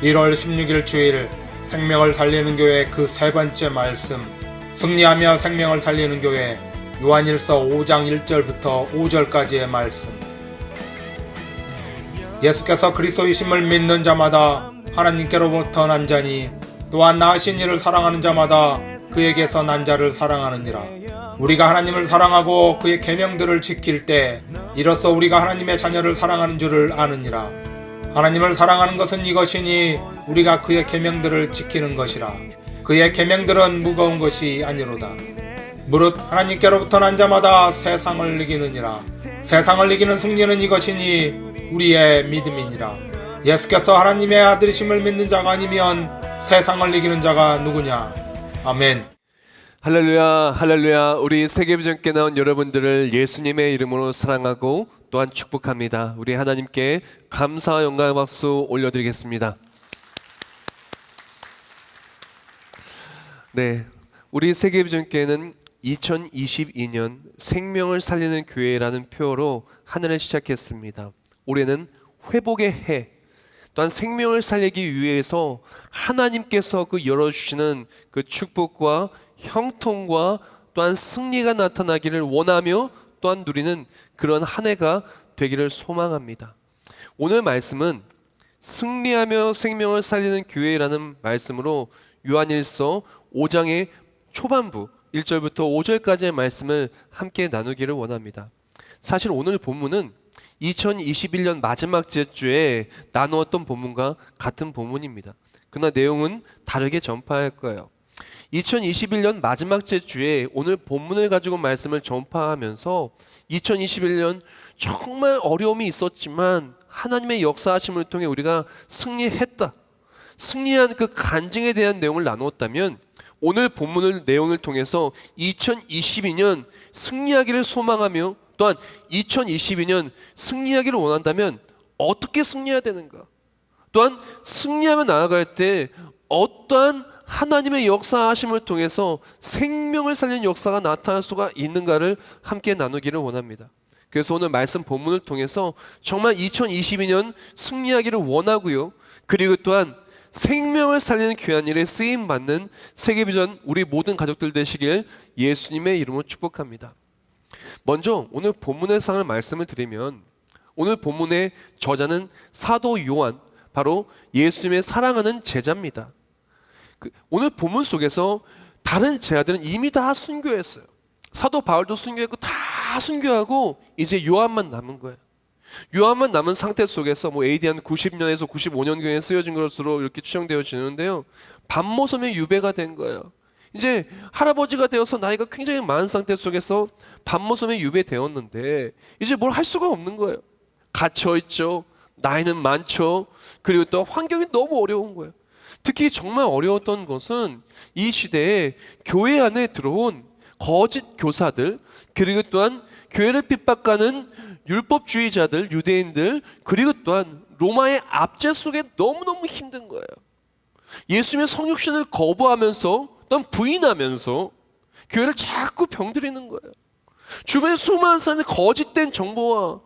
1월 16일 주일 생명을 살리는 교회 그 세 번째 말씀, 승리하며 생명을 살리는 교회 요한일서 5장 1절부터 5절까지의 말씀. 예수께서 그리스도이심을 믿는 자마다 하나님께로부터 난 자니 또한 낳으신 이를 사랑하는 자마다 그에게서 난 자를 사랑하느니라. 우리가 하나님을 사랑하고 그의 계명들을 지킬 때 이로써 우리가 하나님의 자녀를 사랑하는 줄을 아느니라. 하나님을 사랑하는 것은 이것이니 우리가 그의 계명들을 지키는 것이라. 그의 계명들은 무거운 것이 아니로다. 무릇 하나님께로부터 난 자마다 세상을 이기느니라. 세상을 이기는 승리는 이것이니 우리의 믿음이니라. 예수께서 하나님의 아들이심을 믿는 자가 아니면 세상을 이기는 자가 누구냐. 아멘. 할렐루야, 할렐루야. 우리 세계비전교회 나온 여러분들을 예수님의 이름으로 사랑하고 또한 축복합니다. 우리 하나님께 감사와 영광의 박수 올려드리겠습니다. 네, 우리 세계비전교회는 2022년 생명을 살리는 교회라는 표어로 한 해를 시작했습니다. 올해는 회복의 해, 또한 생명을 살리기 위해서 하나님께서 그 열어주시는 그 축복과 형통과 또한 승리가 나타나기를 원하며 또한 누리는 그런 한 해가 되기를 소망합니다. 오늘 말씀은 승리하며 생명을 살리는 교회라는 말씀으로 요한일서 5장의 초반부 1절부터 5절까지의 말씀을 함께 나누기를 원합니다. 사실 오늘 본문은 2021년 마지막 주에 나누었던 본문과 같은 본문입니다. 그러나 내용은 다르게 전파할 거예요. 2021년 마지막 주에 오늘 본문을 가지고 말씀을 전파하면서 2021년 정말 어려움이 있었지만 하나님의 역사하심을 통해 우리가 승리했다, 승리한 그 간증에 대한 내용을 나누었다면 오늘 본문의 내용을 통해서 2022년 승리하기를 소망하며 또한 2022년 승리하기를 원한다면 어떻게 승리해야 되는가, 또한 승리하며 나아갈 때 어떠한 하나님의 역사하심을 통해서 생명을 살리는 역사가 나타날 수가 있는가를 함께 나누기를 원합니다. 그래서 오늘 말씀 본문을 통해서 정말 2022년 승리하기를 원하고요, 그리고 또한 생명을 살리는 귀한 일에 쓰임받는 세계비전 우리 모든 가족들 되시길 예수님의 이름으로 축복합니다. 먼저 오늘 본문의 상을 말씀을 드리면 오늘 본문의 저자는 사도 요한, 바로 예수님의 사랑하는 제자입니다. 오늘 본문 속에서 다른 제자들은 이미 다 순교했어요. 사도 바울도 순교했고 다 순교하고 이제 요한만 남은 거예요. 요한만 남은 상태 속에서 AD 한 90년에서 95년경에 쓰여진 것으로 이렇게 추정되어지는데요, 밤모섬의 유배가 된 거예요. 이제 할아버지가 되어서 나이가 굉장히 많은 상태 속에서 밤모섬에 유배되었는데 이제 뭘 할 수가 없는 거예요. 갇혀있죠, 나이는 많죠, 그리고 또 환경이 너무 어려운 거예요. 특히 정말 어려웠던 것은 이 시대에 교회 안에 들어온 거짓 교사들, 그리고 또한 교회를 핍박하는 율법주의자들, 유대인들, 그리고 또한 로마의 압제 속에 너무너무 힘든 거예요. 예수님의 성육신을 거부하면서 또한 부인하면서 교회를 자꾸 병들이는 거예요. 주변에 수많은 사람들이 거짓된 정보와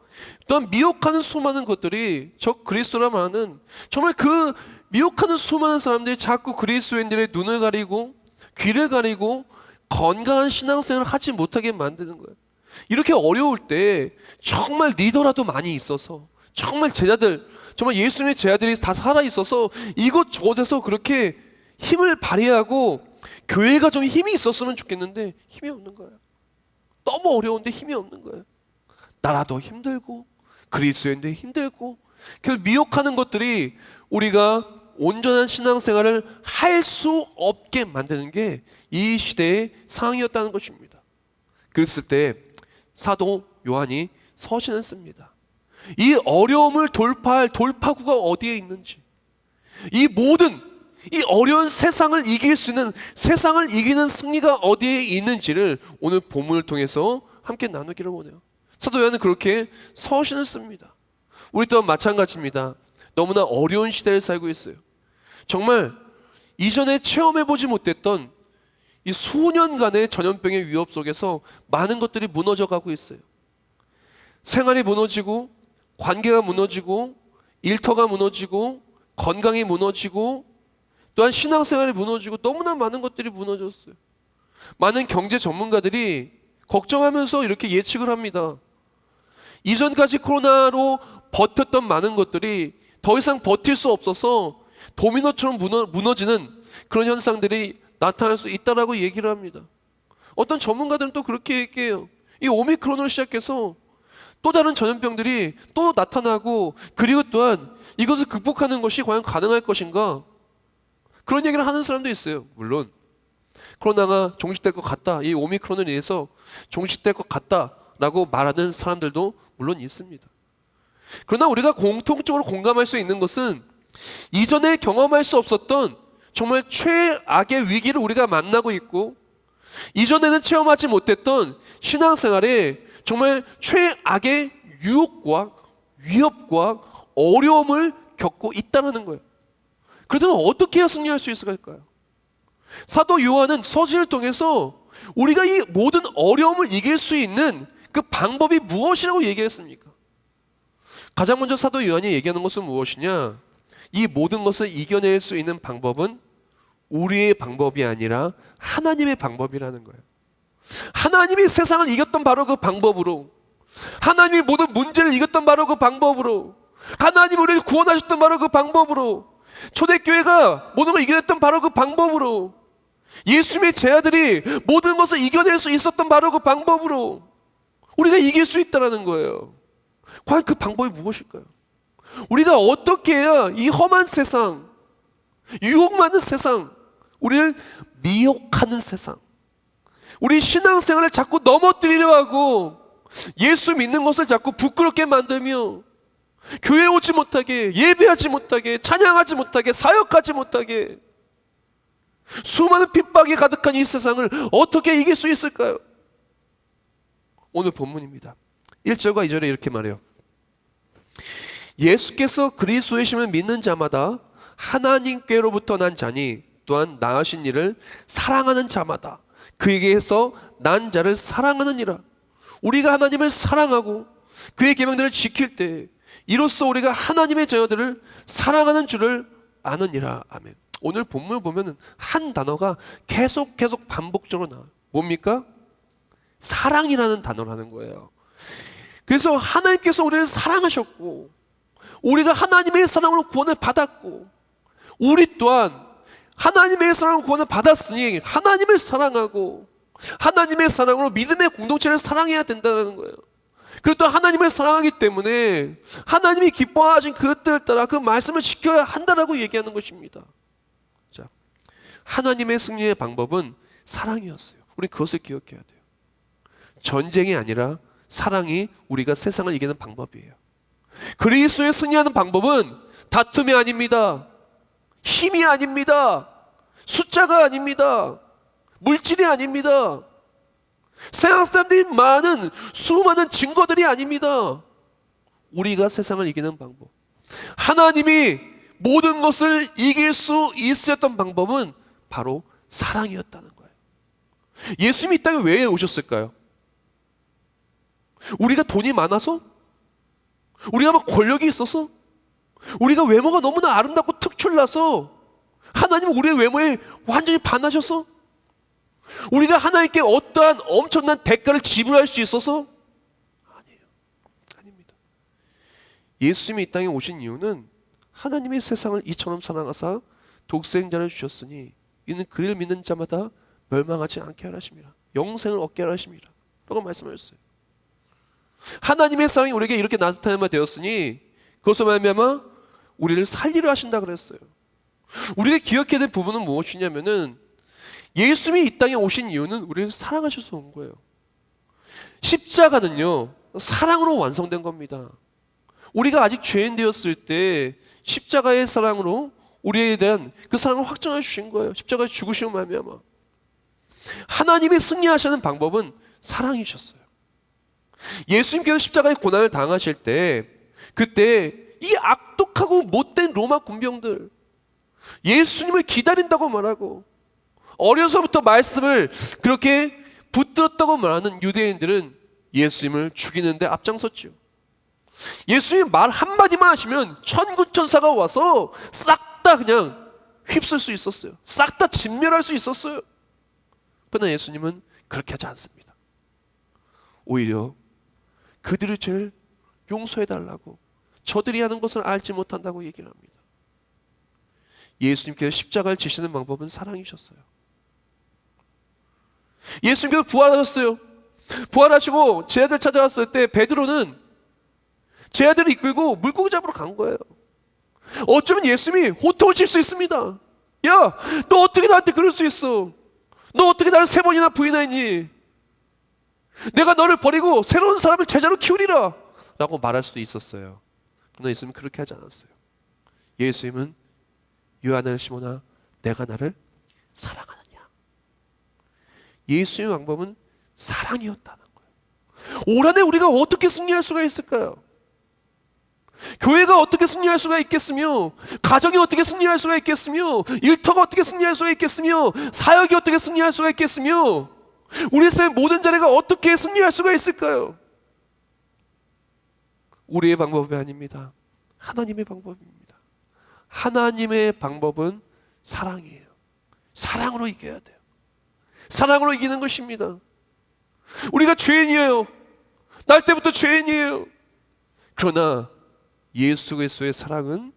또한 미혹하는 수많은 것들이 적 그리스도라 말하는 정말 그 미혹하는 수많은 사람들이 자꾸 그리스도인들의 눈을 가리고 귀를 가리고 건강한 신앙생활을 하지 못하게 만드는 거예요. 이렇게 어려울 때 정말 리더라도 많이 있어서 정말 제자들, 정말 예수님의 제자들이 다 살아있어서 이곳저곳에서 그렇게 힘을 발휘하고 교회가 좀 힘이 있었으면 좋겠는데 힘이 없는 거예요. 너무 어려운데 힘이 없는 거예요. 나라도 힘들고 그리스도인도 힘들고 그래서 미혹하는 것들이 우리가 온전한 신앙생활을 할 수 없게 만드는 게 이 시대의 상황이었다는 것입니다. 그랬을 때 사도 요한이 서신을 씁니다. 이 어려움을 돌파할 돌파구가 어디에 있는지, 이 어려운 세상을 이길 수 있는, 세상을 이기는 승리가 어디에 있는지를 오늘 본문을 통해서 함께 나누기를 원해요. 사도 요한은 그렇게 서신을 씁니다. 우리 또한 마찬가지입니다. 너무나 어려운 시대를 살고 있어요. 정말 이전에 체험해보지 못했던 이 수년간의 전염병의 위협 속에서 많은 것들이 무너져 가고 있어요. 생활이 무너지고 관계가 무너지고 일터가 무너지고 건강이 무너지고 또한 신앙생활이 무너지고 너무나 많은 것들이 무너졌어요. 많은 경제 전문가들이 걱정하면서 이렇게 예측을 합니다. 이전까지 코로나로 버텼던 많은 것들이 더 이상 버틸 수 없어서 도미노처럼 무너지는 그런 현상들이 나타날 수 있다라고 얘기를 합니다. 어떤 전문가들은 또 그렇게 얘기해요. 이 오미크론으로 시작해서 또 다른 전염병들이 또 나타나고, 그리고 또한 이것을 극복하는 것이 과연 가능할 것인가, 그런 얘기를 하는 사람도 있어요. 물론 코로나가 종식될 것 같다, 이 오미크론에 의해서 종식될 것 같다라고 말하는 사람들도 물론 있습니다. 그러나 우리가 공통적으로 공감할 수 있는 것은 이전에 경험할 수 없었던 정말 최악의 위기를 우리가 만나고 있고, 이전에는 체험하지 못했던 신앙생활에 정말 최악의 유혹과 위협과 어려움을 겪고 있다는 거예요. 그렇다면 어떻게 해야 승리할 수 있을까요? 사도 요한은 서신을 통해서 우리가 이 모든 어려움을 이길 수 있는 그 방법이 무엇이라고 얘기했습니까? 가장 먼저 사도 요한이 얘기하는 것은 무엇이냐? 이 모든 것을 이겨낼 수 있는 방법은 우리의 방법이 아니라 하나님의 방법이라는 거예요. 하나님이 세상을 이겼던 바로 그 방법으로, 하나님이 모든 문제를 이겼던 바로 그 방법으로, 하나님이 우리를 구원하셨던 바로 그 방법으로, 초대교회가 모든 걸 이겨냈던 바로 그 방법으로, 예수님의 제자들이 모든 것을 이겨낼 수 있었던 바로 그 방법으로 우리가 이길 수 있다는 거예요. 과연 그 방법이 무엇일까요? 우리가 어떻게 해야 이 험한 세상, 유혹 많은 세상, 우리를 미혹하는 세상, 우리 신앙생활을 자꾸 넘어뜨리려 하고 예수 믿는 것을 자꾸 부끄럽게 만들며 교회 오지 못하게, 예배하지 못하게, 찬양하지 못하게, 사역하지 못하게, 수많은 핍박이 가득한 이 세상을 어떻게 이길 수 있을까요? 오늘 본문입니다. 1절과 2절에 이렇게 말해요. 예수께서 그리스도의 심을 믿는 자마다 하나님께로부터 난 자니 또한 나으신 이를 사랑하는 자마다 그에게서 난 자를 사랑하느니라. 우리가 하나님을 사랑하고 그의 계명들을 지킬 때 이로써 우리가 하나님의 자녀들을 사랑하는 줄을 아느니라. 아멘. 오늘 본문을 보면 한 단어가 계속 반복적으로 나와요. 뭡니까? 사랑이라는 단어라는 거예요. 그래서 하나님께서 우리를 사랑하셨고, 우리가 하나님의 사랑으로 구원을 받았고, 우리 또한 하나님의 사랑으로 구원을 받았으니 하나님을 사랑하고 하나님의 사랑으로 믿음의 공동체를 사랑해야 된다는 거예요. 그리고 또 하나님을 사랑하기 때문에 하나님이 기뻐하신 그 뜻을 따라 그 말씀을 지켜야 한다라고 얘기하는 것입니다. 자, 하나님의 승리의 방법은 사랑이었어요. 우리 그것을 기억해야 돼요. 전쟁이 아니라 사랑이 우리가 세상을 이기는 방법이에요. 그리스도의 승리하는 방법은 다툼이 아닙니다. 힘이 아닙니다. 숫자가 아닙니다. 물질이 아닙니다. 세상 사람들이 많은 수많은 증거들이 아닙니다. 우리가 세상을 이기는 방법, 하나님이 모든 것을 이길 수 있었던 방법은 바로 사랑이었다는 거예요. 예수님이 이 땅에 왜 오셨을까요? 우리가 돈이 많아서? 우리가 막 권력이 있어서? 우리가 외모가 너무나 아름답고 특출나서 하나님은 우리의 외모에 완전히 반하셔서? 우리가 하나님께 어떠한 엄청난 대가를 지불할 수 있어서? 아니에요. 아닙니다. 예수님이 이 땅에 오신 이유는 하나님이 세상을 이처럼 사랑하사 독생자를 주셨으니 이는 그를 믿는 자마다 멸망하지 않게 하라 하심이라. 영생을 얻게 하라 하심이라 라고 말씀하셨어요. 하나님의 사랑이 우리에게 이렇게 나타나게 되었으니 그것을 말미암아 우리를 살리려 하신다 그랬어요. 우리가 기억해야 될 부분은 무엇이냐면은 예수님이 이 땅에 오신 이유는 우리를 사랑하셔서 온 거예요. 십자가는요, 사랑으로 완성된 겁니다. 우리가 아직 죄인 되었을 때 십자가의 사랑으로 우리에 대한 그 사랑을 확정해 주신 거예요. 십자가에 죽으시고 말미암아. 하나님이 승리하시는 방법은 사랑이셨어요. 예수님께서 십자가의 고난을 당하실 때 그때 이 악독하고 못된 로마 군병들 예수님을 기다린다고 말하고 어려서부터 말씀을 그렇게 붙들었다고 말하는 유대인들은 예수님을 죽이는데 앞장섰지요. 예수님 말 한마디만 하시면 천군천사가 와서 싹 다 그냥 휩쓸 수 있었어요. 싹 다 진멸할 수 있었어요. 그러나 예수님은 그렇게 하지 않습니다. 오히려 그들의 죄를 용서해달라고, 저들이 하는 것을 알지 못한다고 얘기를 합니다. 예수님께서 십자가를 지시는 방법은 사랑이셨어요. 예수님께서 부활하셨어요. 부활하시고 제 아들 찾아왔을 때 베드로는 제 아들을 이끌고 물고기 잡으러 간 거예요. 어쩌면 예수님이 호통을 칠 수 있습니다. 야, 너 어떻게 나한테 그럴 수 있어? 너 어떻게 나를 3번이나 부인하니? 내가 너를 버리고 새로운 사람을 제자로 키우리라 라고 말할 수도 있었어요. 그러나 예수님은 그렇게 하지 않았어요. 예수님은 요한을 시몬아, 내가 나를 사랑하느냐? 예수님의 방법은 사랑이었다는 거예요. 올 한해 우리가 어떻게 승리할 수가 있을까요? 교회가 어떻게 승리할 수가 있겠으며, 가정이 어떻게 승리할 수가 있겠으며, 일터가 어떻게 승리할 수가 있겠으며, 사역이 어떻게 승리할 수가 있겠으며, 우리 삶의 모든 자리가 어떻게 승리할 수가 있을까요? 우리의 방법이 아닙니다. 하나님의 방법입니다. 하나님의 방법은 사랑이에요. 사랑으로 이겨야 돼요. 사랑으로 이기는 것입니다. 우리가 죄인이에요. 날 때부터 죄인이에요. 그러나 예수 그리스도의 사랑은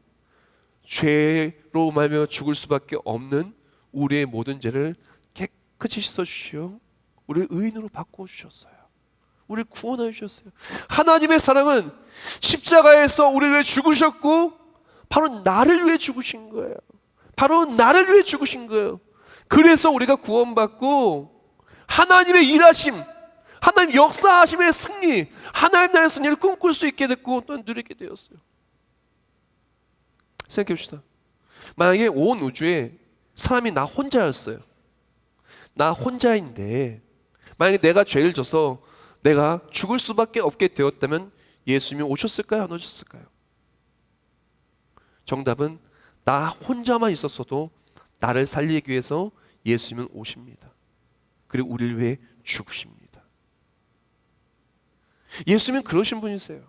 죄로 말미암아 죽을 수밖에 없는 우리의 모든 죄를 깨끗이 씻어주시오, 우리를 의인으로 바꿔주셨어요. 우리를 구원하여 주셨어요. 하나님의 사랑은 십자가에서 우리를 위해 죽으셨고 바로 나를 위해 죽으신 거예요. 바로 나를 위해 죽으신 거예요. 그래서 우리가 구원받고 하나님의 일하심, 하나님 역사하심의 승리, 하나님 나라의 승리를 꿈꿀 수 있게 됐고 또 누리게 되었어요. 생각해 봅시다. 만약에 온 우주에 사람이 나 혼자였어요. 나 혼자인데 만약에 내가 죄를 져서 내가 죽을 수밖에 없게 되었다면 예수님이 오셨을까요? 안 오셨을까요? 정답은 나 혼자만 있었어도 나를 살리기 위해서 예수님은 오십니다. 그리고 우리를 위해 죽으십니다. 예수님은 그러신 분이세요.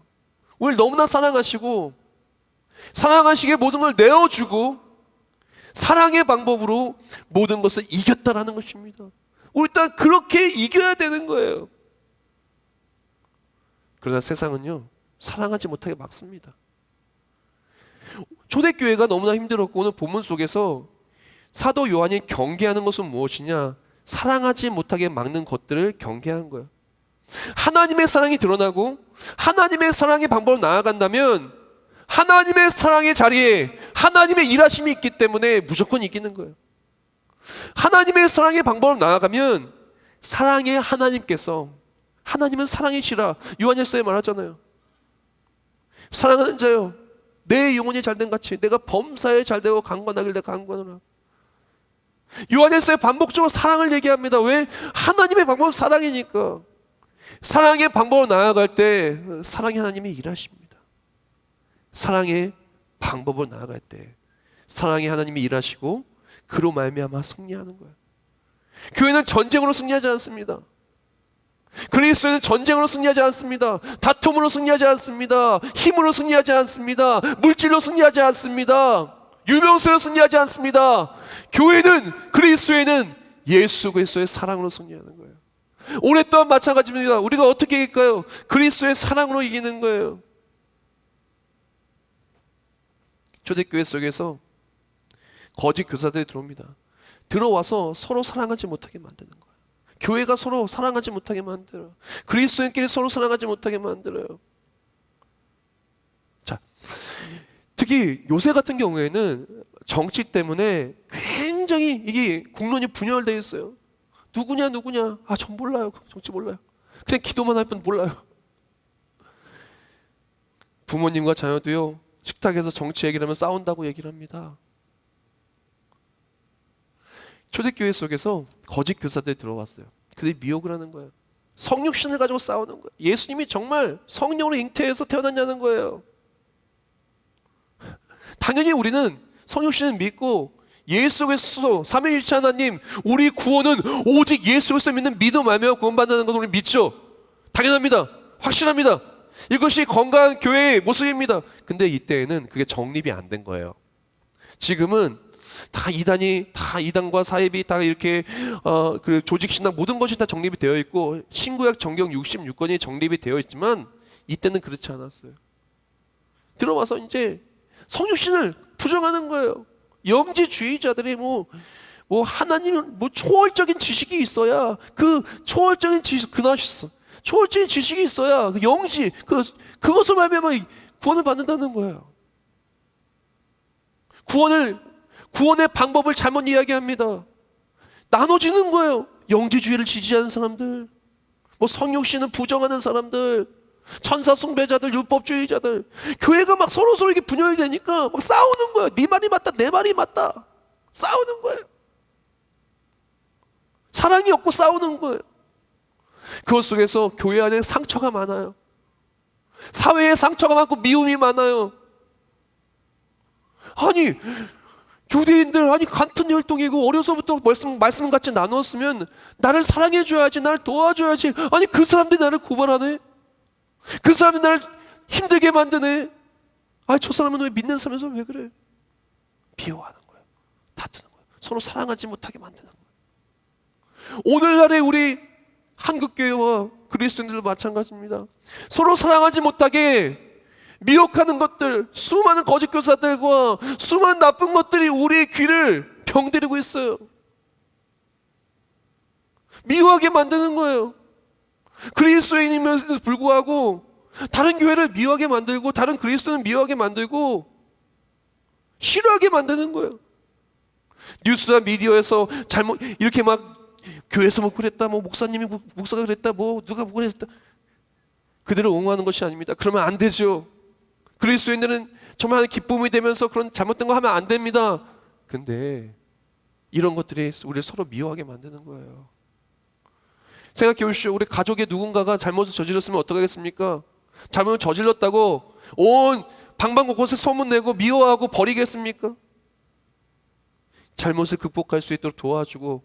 우리를 너무나 사랑하시고 사랑하시기에 모든 걸 내어주고 사랑의 방법으로 모든 것을 이겼다라는 것입니다. 우리 또한 그렇게 이겨야 되는 거예요. 그러나 세상은요, 사랑하지 못하게 막습니다. 초대교회가 너무나 힘들었고 오늘 본문 속에서 사도 요한이 경계하는 것은 무엇이냐? 사랑하지 못하게 막는 것들을 경계한 거예요. 하나님의 사랑이 드러나고 하나님의 사랑의 방법으로 나아간다면 하나님의 사랑의 자리에 하나님의 일하심이 있기 때문에 무조건 이기는 거예요. 하나님의 사랑의 방법으로 나아가면 사랑의 하나님께서, 하나님은 사랑이시라 요한일서에 말하잖아요. 사랑하는 자여, 내 영혼이 잘된 같이 내가 범사에 잘되고 강건하길 내가 강건하라. 요한일서에 반복적으로 사랑을 얘기합니다. 왜? 하나님의 방법은 사랑이니까. 사랑의 방법으로 나아갈 때 사랑의 하나님이 일하십니다. 사랑의 방법으로 나아갈 때 사랑의 하나님이 일하시고 그로 말미암아 승리하는 거예요. 교회는 전쟁으로 승리하지 않습니다. 그리스도는 전쟁으로 승리하지 않습니다. 다툼으로 승리하지 않습니다. 힘으로 승리하지 않습니다. 물질로 승리하지 않습니다. 유명세로 승리하지 않습니다. 교회는, 그리스도에는 예수 그리스도의 사랑으로 승리하는 거예요. 올해 또한 마찬가지입니다. 우리가 어떻게 이길까요? 그리스도의 사랑으로 이기는 거예요. 초대교회 속에서 거짓 교사들이 들어옵니다. 들어와서 서로 사랑하지 못하게 만드는 거예요. 교회가 서로 사랑하지 못하게 만들어요. 그리스도인끼리 서로 사랑하지 못하게 만들어요. 자, 특히 요새 같은 경우에는 정치 때문에 굉장히 이게 국론이 분열되어 있어요. 누구냐? 아, 전 몰라요. 정치 몰라요. 그냥 기도만 할 뿐 몰라요. 부모님과 자녀도요, 식탁에서 정치 얘기를 하면 싸운다고 얘기를 합니다. 초대교회 속에서 거짓 교사들이 들어왔어요. 그들이 미혹을 하는 거예요. 성육신을 가지고 싸우는 거예요. 예수님이 정말 성령으로 잉태해서 태어났냐는 거예요. 당연히 우리는 성육신을 믿고 예수 그리스도 삼위일체 하나님, 우리 구원은 오직 예수 그리스도 믿는 믿음 말미암아 구원받는 것을 우리 믿죠. 당연합니다. 확실합니다. 이것이 건강한 교회의 모습입니다. 근데 이때에는 그게 정립이 안 된 거예요. 지금은 다 이단과 사입이 다 이렇게 그 조직 신학 모든 것이 다 정립이 되어 있고 신구약 정경 66권이 정립이 되어 있지만 이때는 그렇지 않았어요. 들어와서 이제 성육신을 부정하는 거예요. 영지주의자들이 뭐 하나님은 뭐 초월적인 지식이 있어야 그 초월적인 지식 그나시스 초월적인 지식이 있어야 그 영지 그것을 말미암아 구원을 받는다는 거예요. 구원의 방법을 잘못 이야기합니다. 나눠지는 거예요. 영지주의를 지지하는 사람들, 뭐 성육신을 부정하는 사람들, 천사 숭배자들, 율법주의자들, 교회가 막 서로 이렇게 분열되니까 막 싸우는 거예요. 네 말이 맞다, 내 말이 맞다, 싸우는 거예요. 사랑이 없고 싸우는 거예요. 그것 속에서 교회 안에 상처가 많아요. 사회에 상처가 많고 미움이 많아요. 아니 교대인들 같은 혈통이고 어려서부터 말씀 같이 나누었으면 나를 사랑해줘야지, 나를 도와줘야지. 아니 그 사람들이 나를 고발하네. 그 사람이 나를 힘들게 만드네. 아니 저 사람은 왜 믿는 사람에서 왜 그래? 비호하는 거예요. 다투는 거예요. 서로 사랑하지 못하게 만드는 거예요. 오늘날의 우리 한국교회와 그리스도인들도 마찬가지입니다. 서로 사랑하지 못하게 미혹하는 것들, 수많은 거짓 교사들과 수많은 나쁜 것들이 우리의 귀를 병들이고 있어요. 미워하게 만드는 거예요. 그리스도인임에도 불구하고 다른 교회를 미워하게 만들고 다른 그리스도인을 미워하게 만들고 싫어하게 만드는 거예요. 뉴스나 미디어에서 잘못 이렇게 막 교회에서 뭐 그랬다, 뭐 목사가 그랬다, 뭐 누가 뭐 그랬다, 그들을 옹호하는 것이 아닙니다. 그러면 안 되죠. 그리스도인들은 정말 기쁨이 되면서 그런 잘못된 거 하면 안 됩니다. 근데 이런 것들이 우리를 서로 미워하게 만드는 거예요. 생각해 보십시오. 우리 가족의 누군가가 잘못을 저질렀으면 어떡하겠습니까? 잘못을 저질렀다고 온 방방곳곳에 소문내고 미워하고 버리겠습니까? 잘못을 극복할 수 있도록 도와주고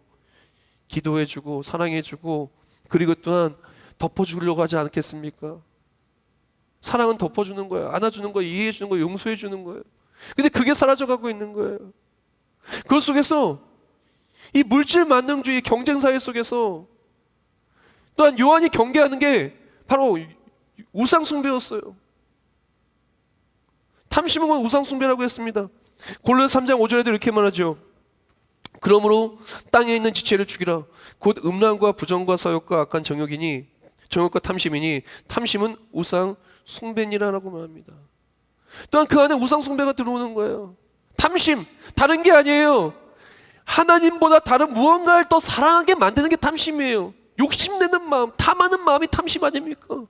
기도해주고 사랑해주고 그리고 또한 덮어주려고 하지 않겠습니까? 사랑은 덮어주는 거예요. 안아주는 거예요. 이해해주는 거예요. 용서해주는 거예요. 근데 그게 사라져가고 있는 거예요. 그 속에서 이 물질 만능주의 경쟁사회 속에서 또한 요한이 경계하는 게 바로 우상숭배였어요. 탐심은 우상숭배라고 했습니다. 골로새 3장 5절에도 이렇게 말하죠. 그러므로 땅에 있는 지체를 죽이라. 곧 음란과 부정과 사욕과 악한 정욕이니 정욕과 탐심이니 탐심은 우상 숭배니라라고 말합니다. 또한 그 안에 우상 숭배가 들어오는 거예요. 탐심 다른 게 아니에요. 하나님보다 다른 무언가를 더 사랑하게 만드는 게 탐심이에요. 욕심내는 마음, 탐하는 마음이 탐심 아닙니까?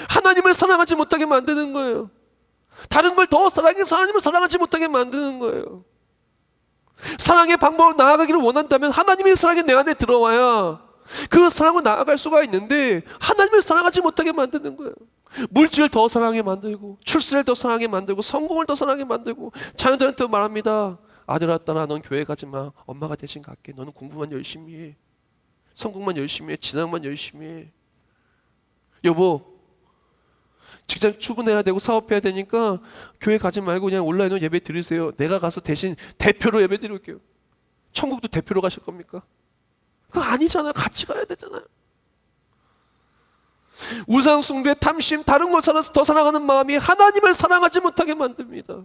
하나님을 사랑하지 못하게 만드는 거예요. 다른 걸 더 사랑해서 하나님을 사랑하지 못하게 만드는 거예요. 사랑의 방법을 나아가기를 원한다면 하나님의 사랑이 내 안에 들어와야 그 사랑을 나아갈 수가 있는데 하나님을 사랑하지 못하게 만드는 거예요. 물질을 더 사랑하게 만들고 출세를 더 사랑하게 만들고 성공을 더 사랑하게 만들고 자녀들한테 말합니다. 아들아 딸아 넌 교회 가지 마. 엄마가 대신 갈게. 너는 공부만 열심히 해. 성공만 열심히 해. 진학만 열심히 해. 여보 직장 출근해야 되고 사업해야 되니까 교회 가지 말고 그냥 온라인으로 예배 드리세요. 내가 가서 대신 대표로 예배 드릴게요. 천국도 대표로 가실 겁니까? 그거 아니잖아요. 같이 가야 되잖아요. 우상 숭배, 탐심, 다른 걸 더 사랑하는 마음이 하나님을 사랑하지 못하게 만듭니다.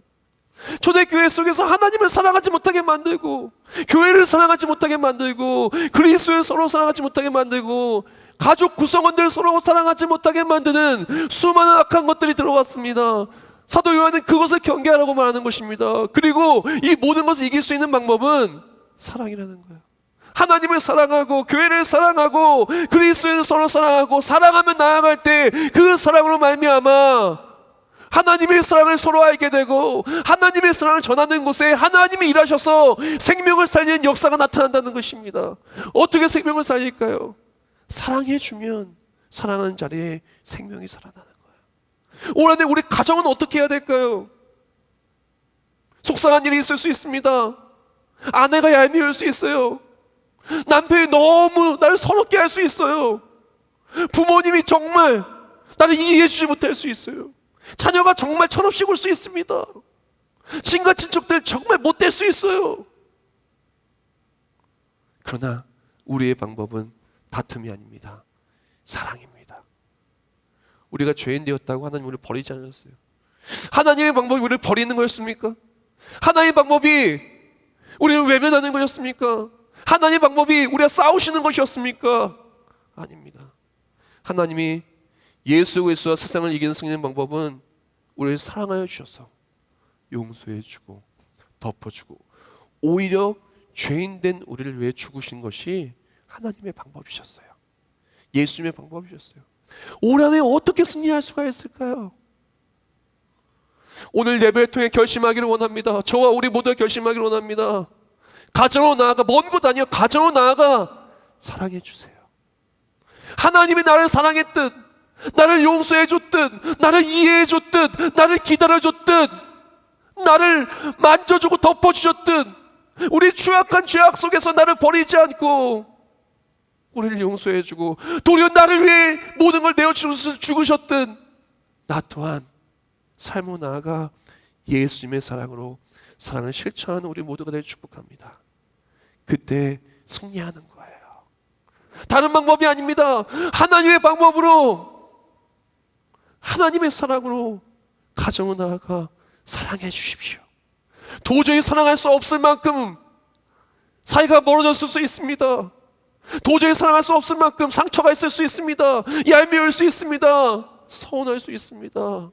초대교회 속에서 하나님을 사랑하지 못하게 만들고 교회를 사랑하지 못하게 만들고 그리스도를 서로 사랑하지 못하게 만들고 가족 구성원들 서로 사랑하지 못하게 만드는 수많은 악한 것들이 들어왔습니다. 사도 요한은 그것을 경계하라고 말하는 것입니다. 그리고 이 모든 것을 이길 수 있는 방법은 사랑이라는 거예요. 하나님을 사랑하고 교회를 사랑하고 그리스도를 서로 사랑하고 사랑하며 나아갈 때 그 사랑으로 말미암아 하나님의 사랑을 서로 알게 되고 하나님의 사랑을 전하는 곳에 하나님이 일하셔서 생명을 살리는 역사가 나타난다는 것입니다. 어떻게 생명을 살릴까요? 사랑해주면 사랑하는 자리에 생명이 살아나는 거예요. 올 한해 우리 가정은 어떻게 해야 될까요? 속상한 일이 있을 수 있습니다. 아내가 얄미울 수 있어요. 남편이 너무 날 서럽게 할 수 있어요. 부모님이 정말 나를 이해해주지 못할 수 있어요. 자녀가 정말 철없이 굴 수 있습니다. 친가 친척들 정말 못될 수 있어요. 그러나 우리의 방법은 다툼이 아닙니다. 사랑입니다. 우리가 죄인 되었다고 하나님 우리를 버리지 않으셨어요. 하나님의 방법이 우리를 버리는 거였습니까? 하나님의 방법이 우리를 외면하는 것이었습니까? 하나님의 방법이 우리가 싸우시는 것이었습니까? 아닙니다. 하나님이 예수 그리스도와 세상을 이기는 승리의 방법은 우리를 사랑하여 주셔서 용서해 주고 덮어주고 오히려 죄인된 우리를 위해 죽으신 것이 하나님의 방법이셨어요. 예수님의 방법이셨어요. 올 한해 어떻게 승리할 수가 있을까요? 오늘 예배를 통해 결심하기를 원합니다. 저와 우리 모두가 결심하기를 원합니다. 가정으로 나아가, 먼 곳 아니요, 가정으로 나아가 사랑해 주세요. 하나님이 나를 사랑했듯, 나를 용서해 줬듯, 나를 이해해 줬듯, 나를 기다려 줬듯, 나를 만져주고 덮어주셨듯, 우리 추악한 죄악 속에서 나를 버리지 않고 우리를 용서해 주고 도리어 나를 위해 모든 걸 내어 죽으셨듯, 나 또한 삶으로 나아가 예수님의 사랑으로 사랑을 실천하는 우리 모두가 되길 축복합니다. 그때 승리하는 거예요. 다른 방법이 아닙니다. 하나님의 방법으로, 하나님의 사랑으로 가정으로 나아가 사랑해 주십시오. 도저히 사랑할 수 없을 만큼 사이가 멀어졌을 수 있습니다. 도저히 사랑할 수 없을 만큼 상처가 있을 수 있습니다. 얄미울 수 있습니다. 서운할 수 있습니다.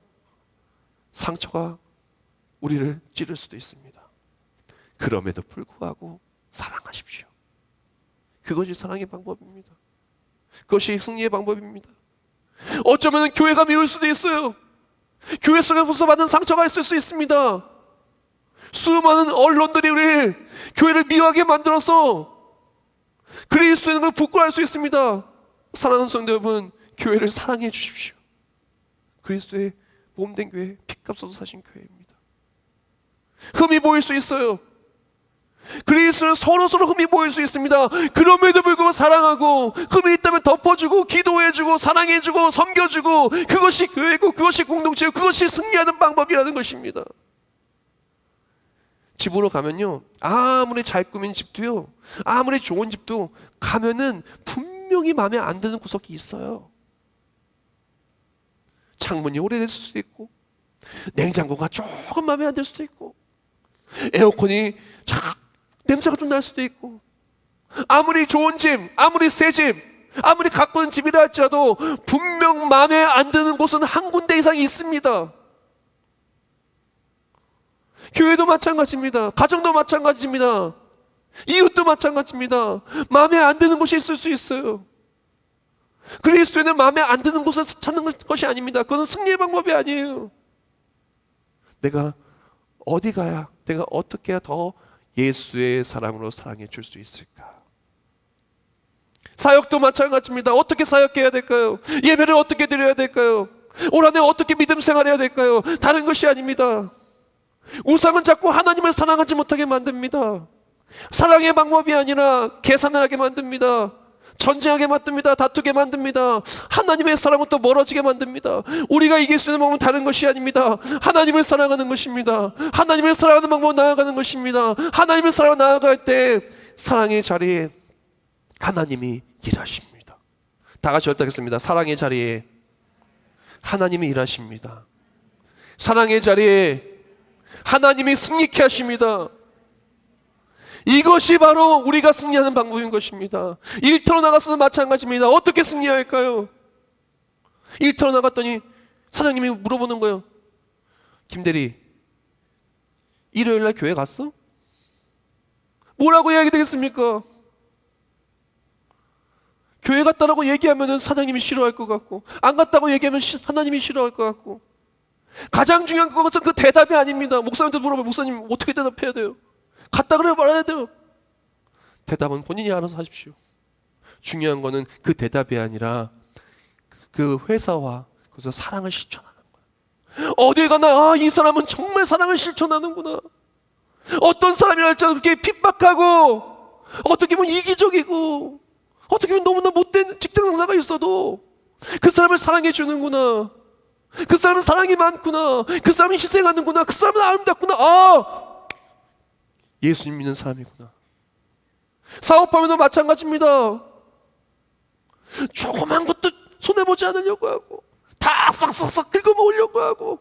상처가 우리를 찌를 수도 있습니다. 그럼에도 불구하고 사랑하십시오. 그것이 사랑의 방법입니다. 그것이 승리의 방법입니다. 어쩌면 교회가 미울 수도 있어요. 교회 속에서 받은 상처가 있을 수 있습니다. 수많은 언론들이 우리 교회를 미워하게 만들어서 그리스도인을 걸 부끄러워할 수 있습니다. 사랑하는 성도 여러분, 교회를 사랑해 주십시오. 그리스도의 몸된 교회, 피값 써서 사신 교회입니다. 흠이 보일 수 있어요. 그리스도는 서로서로 흠이 보일 수 있습니다. 그럼에도 불구하고 사랑하고, 흠이 있다면 덮어주고, 기도해주고, 사랑해주고, 섬겨주고, 그것이 교회고, 그것이 공동체고, 그것이 승리하는 방법이라는 것입니다. 집으로 가면요, 아무리 잘 꾸민 집도요, 아무리 좋은 집도 가면은 분명히 마음에 안 드는 구석이 있어요. 창문이 오래됐을 수도 있고, 냉장고가 조금 마음에 안 들 수도 있고, 에어컨이 냄새가 좀 날 수도 있고, 아무리 좋은 집, 아무리 새 집, 아무리 갖고 있는 집이라 할지라도 분명 마음에 안 드는 곳은 한 군데 이상 있습니다. 교회도 마찬가지입니다. 가정도 마찬가지입니다. 이웃도 마찬가지입니다. 마음에 안 드는 곳이 있을 수 있어요. 그리스도인은 마음에 안 드는 곳을 찾는 것이 아닙니다. 그것은 승리의 방법이 아니에요. 내가 어디 가야, 내가 어떻게 해야 더 예수의 사랑으로 사랑해 줄 수 있을까? 사역도 마찬가지입니다. 어떻게 사역해야 될까요? 예배를 어떻게 드려야 될까요? 올 한해 어떻게 믿음 생활해야 될까요? 다른 것이 아닙니다. 우상은 자꾸 하나님을 사랑하지 못하게 만듭니다. 사랑의 방법이 아니라 계산을 하게 만듭니다. 전쟁하게 만듭니다. 다투게 만듭니다. 하나님의 사랑은 멀어지게 만듭니다. 우리가 이길 수 있는 방법은 다른 것이 아닙니다. 하나님을 사랑하는 것입니다. 하나님을 사랑하는 방법은 나아가는 것입니다. 하나님을 사랑하고 나아갈 때 사랑의 자리에 하나님이 일하십니다. 다 같이 엇하겠습니다. 사랑의 자리에 하나님이 일하십니다. 사랑의 자리에 하나님이 승리케 하십니다. 이것이 바로 우리가 승리하는 방법인 것입니다. 일터로 나가서도 마찬가지입니다. 어떻게 승리할까요? 일터로 나갔더니 사장님이 물어보는 거예요. 김대리, 일요일날 교회 갔어? 뭐라고 이야기 되겠습니까? 교회 갔다라고 얘기하면 사장님이 싫어할 것 같고, 안 갔다고 얘기하면 하나님이 싫어할 것 같고, 가장 중요한 것은 그 대답이 아닙니다. 목사님한테 물어봐요. 목사님 어떻게 대답해야 돼요? 갔다 그래 말아야 돼요. 대답은 본인이 알아서 하십시오. 중요한 거는 그 대답이 아니라 그 회사와 그래서 사랑을 실천하는 거예요. 어딜 가나 이 사람은 정말 사랑을 실천하는구나. 어떤 사람이라 할지라도 그렇게 핍박하고, 어떻게 보면 이기적이고, 어떻게 보면 너무나 못된 직장 상사가 있어도 그 사람을 사랑해 주는구나. 그 사람은 사랑이 많구나. 그 사람은 희생하는구나. 그 사람은 아름답구나. 아, 예수님 믿는 사람이구나. 사업하면도 마찬가지입니다. 조그만 것도 손해보지 않으려고 하고 다 싹싹싹 긁어먹으려고 하고,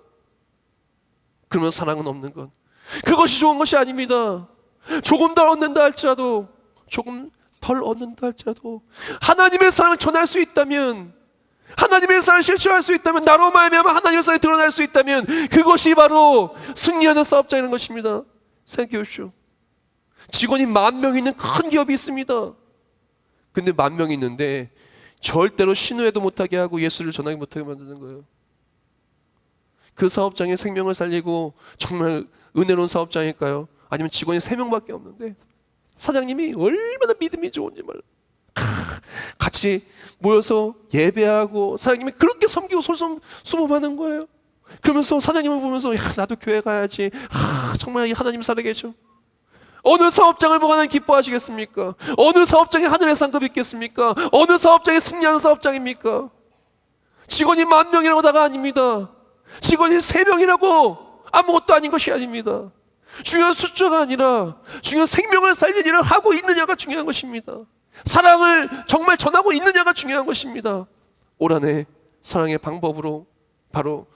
그러면 사랑은 없는 것. 그것이 좋은 것이 아닙니다. 조금 더 얻는다 할지라도, 조금 덜 얻는다 할지라도 하나님의 사랑을 전할 수 있다면, 하나님의 사랑을 실천할 수 있다면, 나로 말미암아 하나님의 사랑이 드러날 수 있다면, 그것이 바로 승리하는 사업자라는 것입니다. 생각해 보십시오. 직원이 10,000명 있는 큰 기업이 있습니다. 근데 10,000명이 있는데 절대로 신우회도 못하게 하고 예수를 전하지 못하게 만드는 거예요. 그 사업장의 생명을 살리고 정말 은혜로운 사업장일까요? 아니면 직원이 3명밖에 없는데 사장님이 얼마나 믿음이 좋은지 몰라. 같이 모여서 예배하고 사장님이 그렇게 섬기고 솔선수범하는 거예요. 그러면서 사장님을 보면서, 야, 나도 교회 가야지. 정말 하나님 살아계셔. 어느 사업장을 보고 하나님 기뻐하시겠습니까? 어느 사업장에 하늘의 상급이 있겠습니까? 어느 사업장에 승리하는 사업장입니까? 직원이 10,000명이라고다가 아닙니다. 직원이 3명이라고 아무것도 아닌 것이 아닙니다. 중요한 숫자가 아니라 중요한 생명을 살리는 일을 하고 있느냐가 중요한 것입니다. 사랑을 정말 전하고 있느냐가 중요한 것입니다. 올 한해 사랑의 방법으로 바로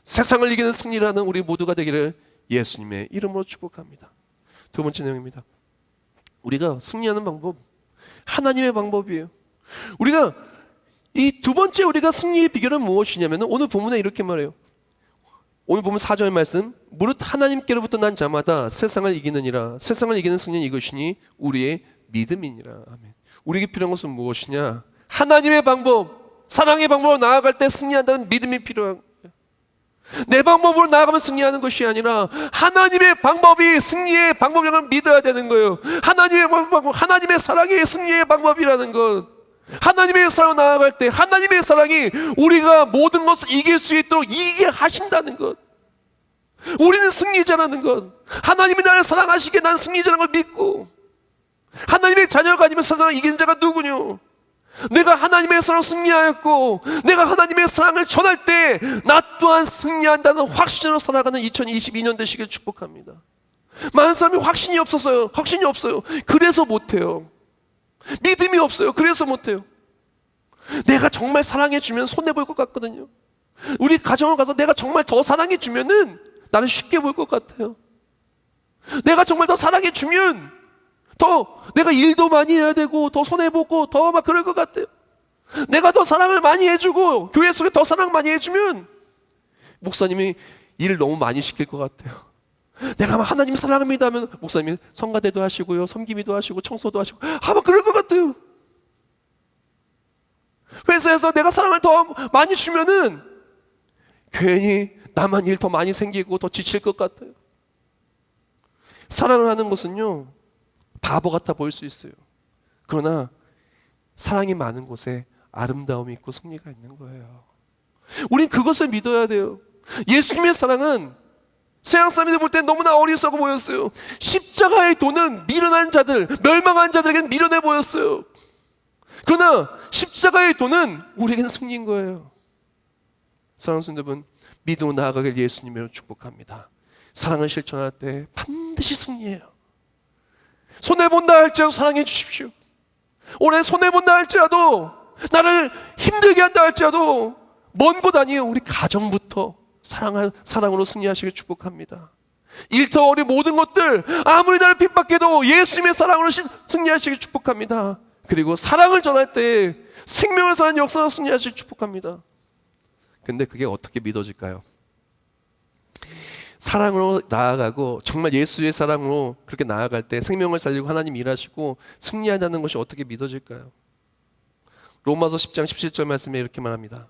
세상을 이기는 승리라는 우리 모두가 되기를 예수님의 이름으로 축복합니다. 두 번째 내용입니다. 우리가 승리하는 방법, 하나님의 방법이에요. 우리가 이 두 번째 우리가 승리의 비결은 무엇이냐면, 오늘 본문에 이렇게 말해요. 오늘 보면 4절 말씀, 무릇 하나님께로부터 난 자마다 세상을 이기느니라. 세상을 이기는 승리는 이것이니 우리의 믿음이니라. 아멘. 우리에게 필요한 것은 무엇이냐? 하나님의 방법, 사랑의 방법으로 나아갈 때 승리한다는 믿음이 필요한 거예요. 내 방법으로 나아가면 승리하는 것이 아니라 하나님의 방법이 승리의 방법이라는 걸 믿어야 되는 거예요. 하나님의 방법, 하나님의 사랑이 승리의 방법이라는 것. 하나님의 사랑으로 나아갈 때 하나님의 사랑이 우리가 모든 것을 이길 수 있도록 이기게 하신다는 것. 우리는 승리자라는 것. 하나님이 나를 사랑하시기에 난 승리자라는 걸 믿고, 하나님의 자녀가 아니면 세상을 이기는 자가 누구뇨? 내가 하나님의 사랑으로 승리하였고, 내가 하나님의 사랑을 전할 때 나 또한 승리한다는 확신으로 살아가는 2022년 되시길 축복합니다. 많은 사람이 확신이 없어요. 그래서 못해요. 믿음이 없어요. 그래서 못해요. 내가 정말 사랑해주면 손해볼 것 같거든요. 우리 가정을 가서 내가 정말 더 사랑해주면은 나를 쉽게 볼 것 같아요. 내가 정말 더 사랑해주면 더 내가 일도 많이 해야 되고 더 손해보고 더 막 그럴 것 같아요. 내가 더 사랑을 많이 해주고 교회 속에 더 사랑 많이 해주면 목사님이 일 너무 많이 시킬 것 같아요. 내가 막 하나님 사랑합니다 하면 목사님이 성가대도 하시고요, 섬김이도 하시고 청소도 하시고 아마 그럴 것 같아요. 회사에서 내가 사랑을 더 많이 주면은 괜히 나만 일 더 많이 생기고 더 지칠 것 같아요. 사랑을 하는 것은요, 바보 같아 보일 수 있어요. 그러나 사랑이 많은 곳에 아름다움이 있고 승리가 있는 거예요. 우린 그것을 믿어야 돼요. 예수님의 사랑은 세상 사람들이 볼 때 너무나 어리석어 보였어요. 십자가의 도는 미련한 자들, 멸망한 자들에게는 미련해 보였어요. 그러나 십자가의 도는 우리에게는 승리인 거예요. 사랑하는 성도 여러분, 믿음으로 나아가길 예수님으로 축복합니다. 사랑을 실천할 때 반드시 승리해요. 손해본다 할지라도 사랑해 주십시오. 올해 손해본다 할지라도, 나를 힘들게 한다 할지라도 먼 곳 아니에요. 우리 가정부터 사랑으로 승리하시길 축복합니다. 일터어리 모든 것들 아무리 나를 핍박해도 예수님의 사랑으로 승리하시길 축복합니다. 그리고 사랑을 전할 때 생명을 사는 역사로 승리하시길 축복합니다. 근데 그게 어떻게 믿어질까요? 사랑으로 나아가고 정말 예수의 사랑으로 그렇게 나아갈 때 생명을 살리고 하나님 일하시고 승리한다는 것이 어떻게 믿어질까요? 로마서 10장 17절 말씀에 이렇게 말합니다.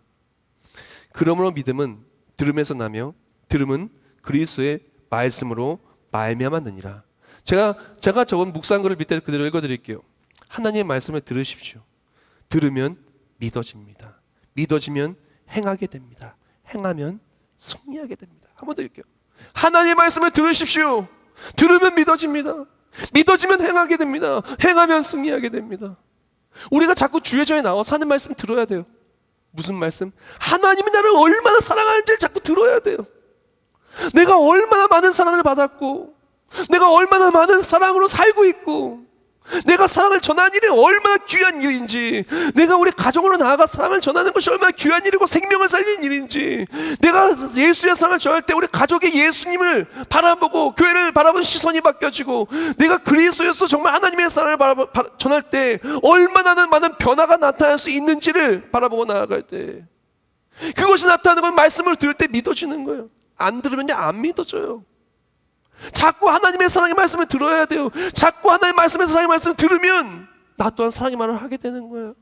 그러므로 믿음은 들음에서 나며 들음은 그리스도의 말씀으로 말미암았느니라. 제가 적은 묵상글을 밑에 그대로 읽어드릴게요. 하나님의 말씀을 들으십시오. 들으면 믿어집니다. 믿어지면 행하게 됩니다. 행하면 승리하게 됩니다. 한 번 더 읽게요. 하나님의 말씀을 들으십시오. 들으면 믿어집니다. 믿어지면 행하게 됩니다. 행하면 승리하게 됩니다. 우리가 자꾸 주의전에 나와서 하는 말씀 들어야 돼요. 무슨 말씀? 하나님이 나를 얼마나 사랑하는지를 자꾸 들어야 돼요. 내가 얼마나 많은 사랑을 받았고, 내가 얼마나 많은 사랑으로 살고 있고, 내가 사랑을 전하는 일이 얼마나 귀한 일인지, 내가 우리 가정으로 나아가 사랑을 전하는 것이 얼마나 귀한 일이고 생명을 살리는 일인지, 내가 예수의 사랑을 전할 때 우리 가족의 예수님을 바라보고 교회를 바라보는 시선이 바뀌어지고, 내가 그리스도에서 정말 하나님의 사랑을 전할 때 얼마나 많은 변화가 나타날 수 있는지를 바라보고 나아갈 때, 그것이 나타나는 건 말씀을 들을 때 믿어지는 거예요. 안 들으면 안 믿어져요. 자꾸 하나님의 사랑의 말씀을 들어야 돼요. 자꾸 하나님의 말씀의 사랑의 말씀을 들으면 나 또한 사랑의 말을 하게 되는 거예요.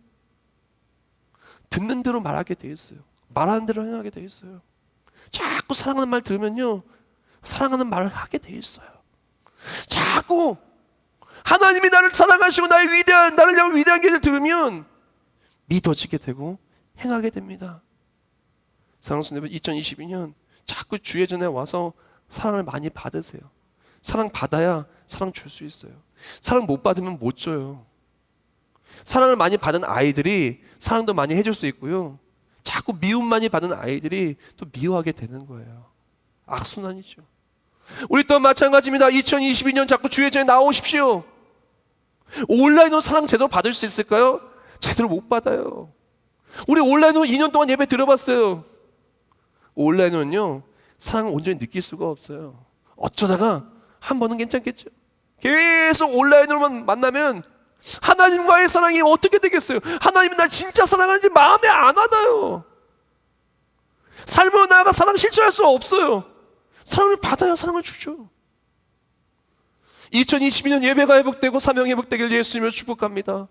듣는 대로 말하게 돼 있어요. 말하는 대로 행하게 돼 있어요. 자꾸 사랑하는 말 들으면요, 사랑하는 말을 하게 돼 있어요. 자꾸 하나님이 나를 사랑하시고 나를 향한 위대한 길을 들으면 믿어지게 되고 행하게 됩니다. 사랑하는 여러분, 2022년 자꾸 주의 전에 와서 사랑을 많이 받으세요. 사랑 받아야 사랑 줄 수 있어요. 사랑 못 받으면 못 줘요. 사랑을 많이 받은 아이들이 사랑도 많이 해줄 수 있고요, 자꾸 미움 많이 받은 아이들이 또 미워하게 되는 거예요. 악순환이죠. 우리 또한 마찬가지입니다. 2022년 자꾸 주의 전에 나오십시오. 온라인으로 사랑 제대로 받을 수 있을까요? 제대로 못 받아요. 우리 온라인으로 2년 동안 예배 들어봤어요. 온라인으로는요, 사랑을 온전히 느낄 수가 없어요. 어쩌다가 한 번은 괜찮겠죠. 계속 온라인으로만 만나면 하나님과의 사랑이 어떻게 되겠어요? 하나님이 날 진짜 사랑하는지 마음에 안 와닿아요. 삶으로 나아가 사랑 실천할 수 없어요. 사랑을 받아야 사랑을 주죠. 2022년 예배가 회복되고 사명 회복되길 예수님을 축복합니다.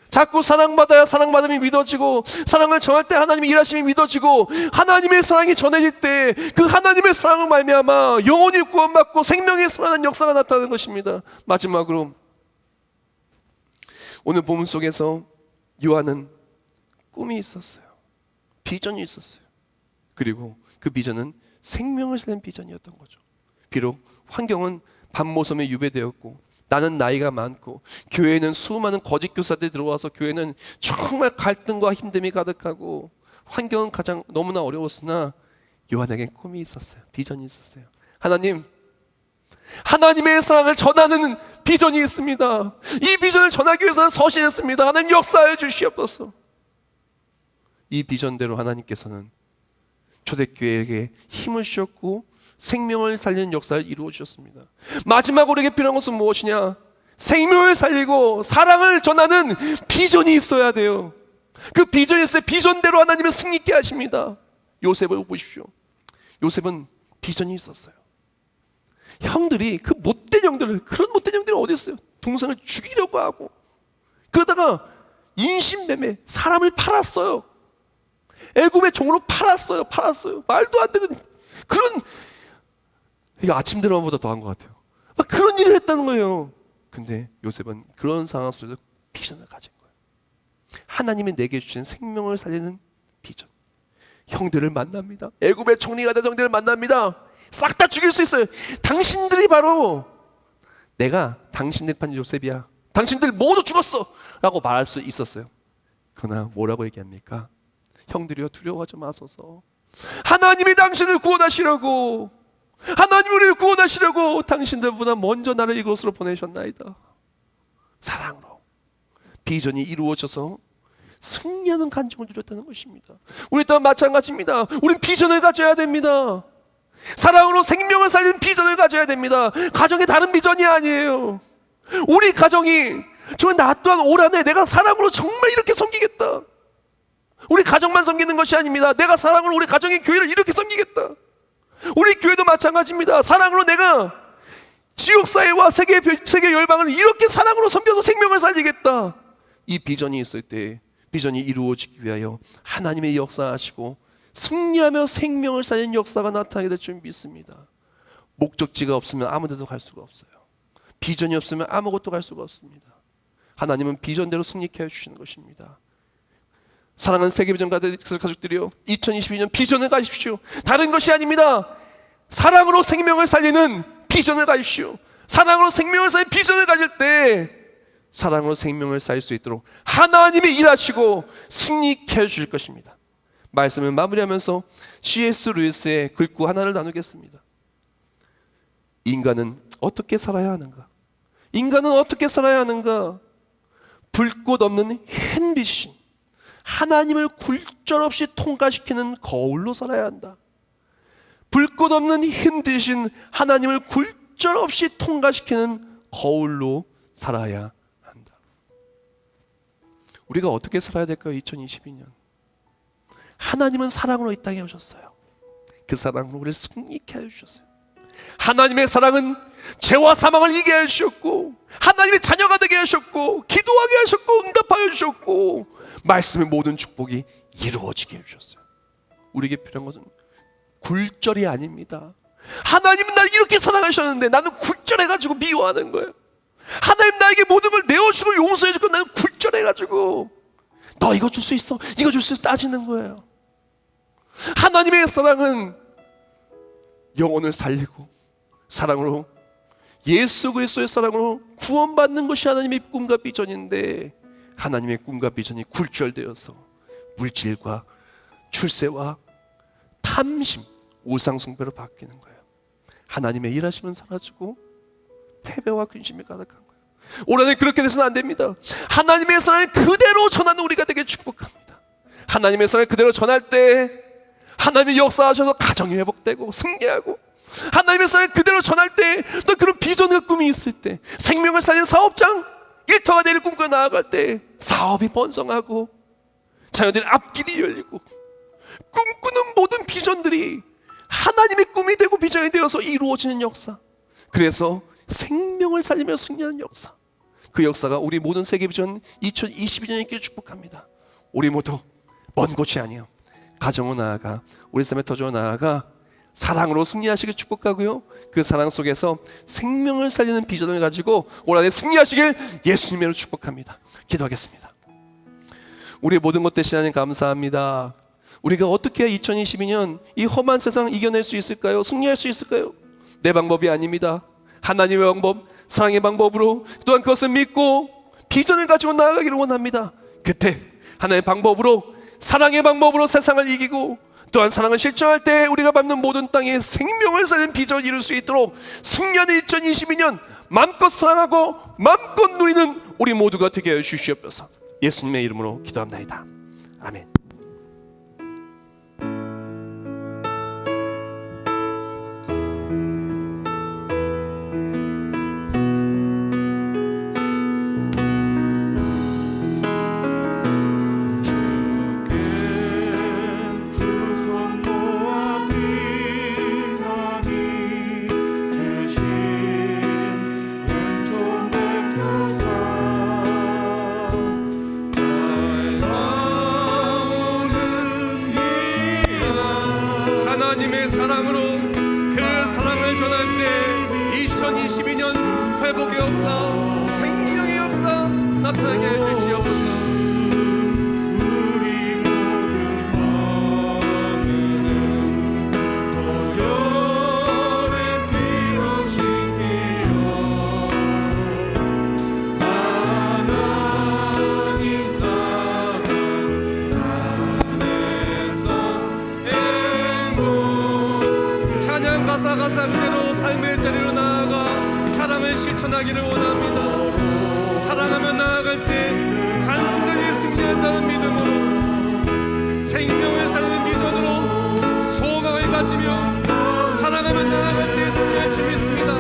자꾸 사랑받아야 사랑받음이 믿어지고, 사랑을 전할 때 하나님의 일하심이 믿어지고, 하나님의 사랑이 전해질 때 그 하나님의 사랑을 말미암아 영혼이 구원받고 생명의 살아나는 역사가 나타나는 것입니다. 마지막으로 오늘 본문 속에서 요한은 꿈이 있었어요. 비전이 있었어요. 그리고 그 비전은 생명을 살리는 비전이었던 거죠. 비록 환경은 밤모섬에 유배되었고, 나는 나이가 많고, 교회에는 수많은 거짓 교사들이 들어와서 교회는 정말 갈등과 힘듦이 가득하고 환경은 가장 너무나 어려웠으나 요한에겐 꿈이 있었어요. 비전이 있었어요. 하나님의 사랑을 전하는 비전이 있습니다. 이 비전을 전하기 위해서는 서신했습니다. 하나님 역사해 주시옵소서. 이 비전대로 하나님께서는 초대교회에게 힘을 주셨고 생명을 살리는 역사를 이루어 주셨습니다. 마지막으로 우리에게 필요한 것은 무엇이냐? 생명을 살리고 사랑을 전하는 비전이 있어야 돼요. 그 비전이 있어야 비전대로 하나님은 승리케 하십니다. 요셉을 보십시오. 요셉은 비전이 있었어요. 형들이 그 못된 형들을, 그런 못된 형들이 어디 있어요? 동생을 죽이려고 하고, 그러다가 인신매매, 사람을 팔았어요. 애굽의 종으로 팔았어요. 말도 안 되는 그런, 이게 아침 드라마보다 더한 것 같아요. 막 그런 일을 했다는 거예요. 근데 요셉은 그런 상황 속에서 비전을 가진 거예요. 하나님이 내게 주신 생명을 살리는 비전. 형들을 만납니다. 애굽의 총리가 된 형들을 만납니다. 싹 다 죽일 수 있어요. 당신들이 바로, 내가 당신들 판 요셉이야, 당신들 모두 죽었어 라고 말할 수 있었어요. 그러나 뭐라고 얘기합니까? 형들이여 두려워하지 마소서. 하나님이 당신을 구원하시려고, 하나님이 우리를 구원하시려고 당신들보다 먼저 나를 이곳으로 보내셨나이다. 사랑으로 비전이 이루어져서 승리하는 간증을 누렸다는 것입니다. 우리 또한 마찬가지입니다. 우린 비전을 가져야 됩니다. 사랑으로 생명을 살리는 비전을 가져야 됩니다. 가정이 다른 비전이 아니에요. 우리 가정이 정말 나 또한 올 한해 내가 사랑으로 정말 이렇게 섬기겠다. 우리 가정만 섬기는 것이 아닙니다. 내가 사랑으로 우리 가정의 교회를 이렇게 섬기겠다. 우리 교회도 마찬가지입니다. 사랑으로 내가 지역사회와 세계 열방을 이렇게 사랑으로 섬겨서 생명을 살리겠다. 이 비전이 있을 때 비전이 이루어지기 위하여 하나님의 역사하시고 승리하며 생명을 살리는 역사가 나타나게 될 줄 믿습니다. 목적지가 없으면 아무 데도 갈 수가 없어요. 비전이 없으면 아무것도 갈 수가 없습니다. 하나님은 비전대로 승리케 해주시는 것입니다. 사랑하는 세계비전 가족들이요, 2022년 비전을 가십시오. 다른 것이 아닙니다. 사랑으로 생명을 살리는 비전을 가십시오. 사랑으로 생명을 살리는 비전을 가질 때 사랑으로 생명을 살 수 있도록 하나님이 일하시고 승리케 해주실 것입니다. 말씀을 마무리하면서 C.S. 루이스의 글구 하나를 나누겠습니다. 인간은 어떻게 살아야 하는가? 인간은 어떻게 살아야 하는가? 불꽃 없는 흰빛인 하나님을 굴절없이 통과시키는 거울로 살아야 한다. 불꽃 없는 흰빛인 하나님을 굴절없이 통과시키는 거울로 살아야 한다. 우리가 어떻게 살아야 될까요? 2022년 하나님은 사랑으로 이 땅에 오셨어요. 그 사랑으로 우리를 승리케 해주셨어요. 하나님의 사랑은 죄와 사망을 이기게 해주셨고, 하나님의 자녀가 되게 하셨고, 기도하게 하셨고, 응답하여 주셨고, 말씀의 모든 축복이 이루어지게 해주셨어요. 우리에게 필요한 것은 굴절이 아닙니다. 하나님은 나를 이렇게 사랑하셨는데 나는 굴절해가지고 미워하는 거예요. 하나님 나에게 모든 걸 내어주고 용서해주고 나는 굴절해가지고 너 이거 줄 수 있어? 이거 줄 수 있어? 따지는 거예요. 하나님의 사랑은 영혼을 살리고 사랑으로 예수 그리스도의 사랑으로 구원받는 것이 하나님의 꿈과 비전인데, 하나님의 꿈과 비전이 굴절되어서 물질과 출세와 탐심, 우상숭배로 바뀌는 거예요. 하나님의 일하심은 사라지고 패배와 근심이 가득한 거예요. 올해는 그렇게 돼서는 안 됩니다. 하나님의 사랑을 그대로 전하는 우리가 되게 축복합니다. 하나님의 사랑을 그대로 전할 때 하나님이 역사하셔서 가정이 회복되고 승리하고, 하나님의 사랑을 그대로 전할 때 또 그런 비전과 꿈이 있을 때, 생명을 살리는 사업장 일터가 되길 꿈꿔 나아갈 때 사업이 번성하고 자녀들의 앞길이 열리고 꿈꾸는 모든 비전들이 하나님의 꿈이 되고 비전이 되어서 이루어지는 역사, 그래서 생명을 살리며 승리하는 역사, 그 역사가 우리 모든 세계비전 2022년에 있기를 축복합니다. 우리 모두 먼 곳이 아니에요. 가정으로 나아가 우리 삶의 터전으로 나아가 사랑으로 승리하시길 축복하고요, 그 사랑 속에서 생명을 살리는 비전을 가지고 올 한해 승리하시길 예수님으로 축복합니다. 기도하겠습니다. 우리의 모든 것 대신 하나님 감사합니다. 우리가 어떻게 2022년 이 험한 세상 이겨낼 수 있을까요? 승리할 수 있을까요? 내 방법이 아닙니다. 하나님의 방법, 사랑의 방법으로, 또한 그것을 믿고 비전을 가지고 나아가기를 원합니다. 그때 하나님의 방법으로, 사랑의 방법으로 세상을 이기고, 또한 사랑을 실천할 때 우리가 밟는 모든 땅에 생명을 살리는 비전을 이룰 수 있도록 승리하는 2022년 마음껏 사랑하고 마음껏 누리는 우리 모두가 되게 하여 주시옵소서. 예수님의 이름으로 기도합나이다. 아멘. 하나님의 사랑으로 그 사랑을 전할 때 2022년 회복의 역사, 생명의 역사 나타나게 해주시옵소서. 가사 그대로 삶의 자리로 나아가 사랑을 실천하기를 원합니다. 사랑하며 나아갈 때 간단히 승리한다는 믿음으로, 생명을 살리는 비전으로 소망을 가지며 사랑하며 나아갈 때 승리할 줄 믿습니다.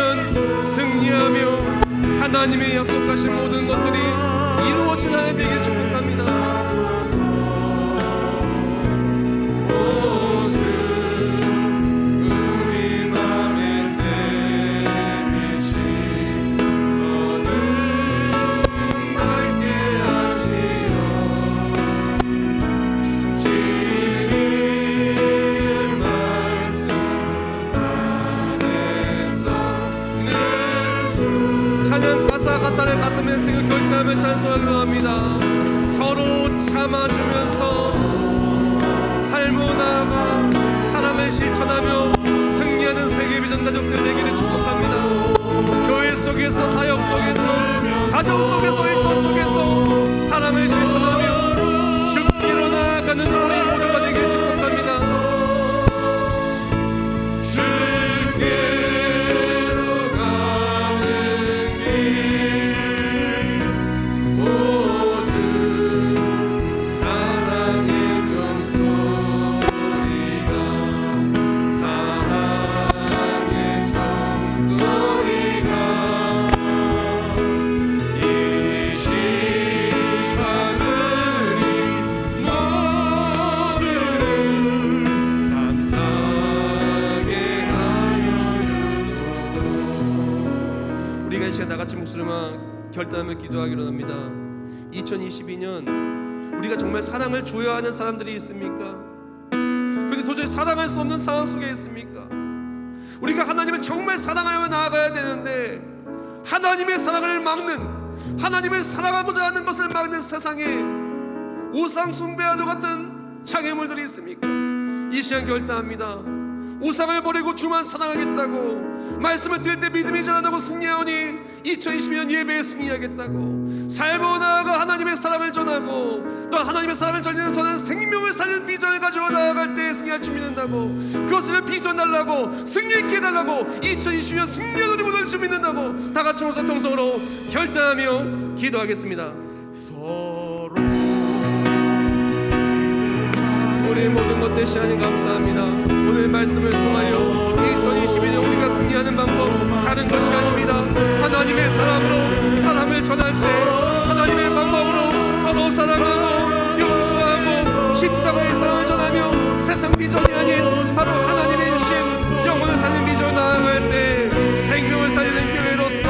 2022년 승리하며 하나님의 약속하신 모든 것들이 이루어진 한 해 되길 축복합니다. 가사를 가슴에 새겨 결단하며 찬송하기로 합니다. 서로 참아주면서 삶을 나아가 사랑을 실천하며 승리하는 세계비전 가족들 되기를 축복합니다. 교회 속에서, 사역 속에서, 가정 속에서, 일터 속에서 사랑을 실천하며 죽기로 나아가는 우리 모두가 되기를 축복합니다. 다같이 목소리만 결단하며 기도하기로 합니다. 2022년 우리가 정말 사랑을 줘야 하는 사람들이 있습니까? 그런데 도저히 사랑할 수 없는 상황 속에 있습니까? 우리가 하나님을 정말 사랑하며 나아가야 되는데 하나님의 사랑을 막는, 하나님을 사랑하고자 하는 것을 막는 세상에 우상 숭배와도 같은 장애물들이 있습니까? 이 시간 결단합니다. 우상을 버리고 주만 사랑하겠다고, 말씀을 들을 때 믿음이 자라나고 승리하오니 2022년 예배에 승리하겠다고, 삶으로 나아가 하나님의 사랑을 전하고 또 하나님의 사랑을 전하는 생명을 살리는 비전을 가지고 나아갈 때 승리할 줄 믿는다고, 그것을 비전 달라고, 승리있게 해달라고, 2022년 승리하는 우리 모두를 줄 믿는다고 다같이 모사 통성으로 결단하며 기도하겠습니다. 우리 모든 것 대신 하나님 감사합니다. 오늘 말씀을 통하여 2022년 우리가 승리하는 방법 다른 것이 아닙니다. 하나님의 사랑으로 사랑을 전할 때 하나님의 방법으로 서로 사랑하고 용서하고 십자가의 사랑을 전하며 세상 비전이 아닌 바로 하나님이 주신 영혼을 살리는 비전을 나아갈 때 생명을 살리는 교회로서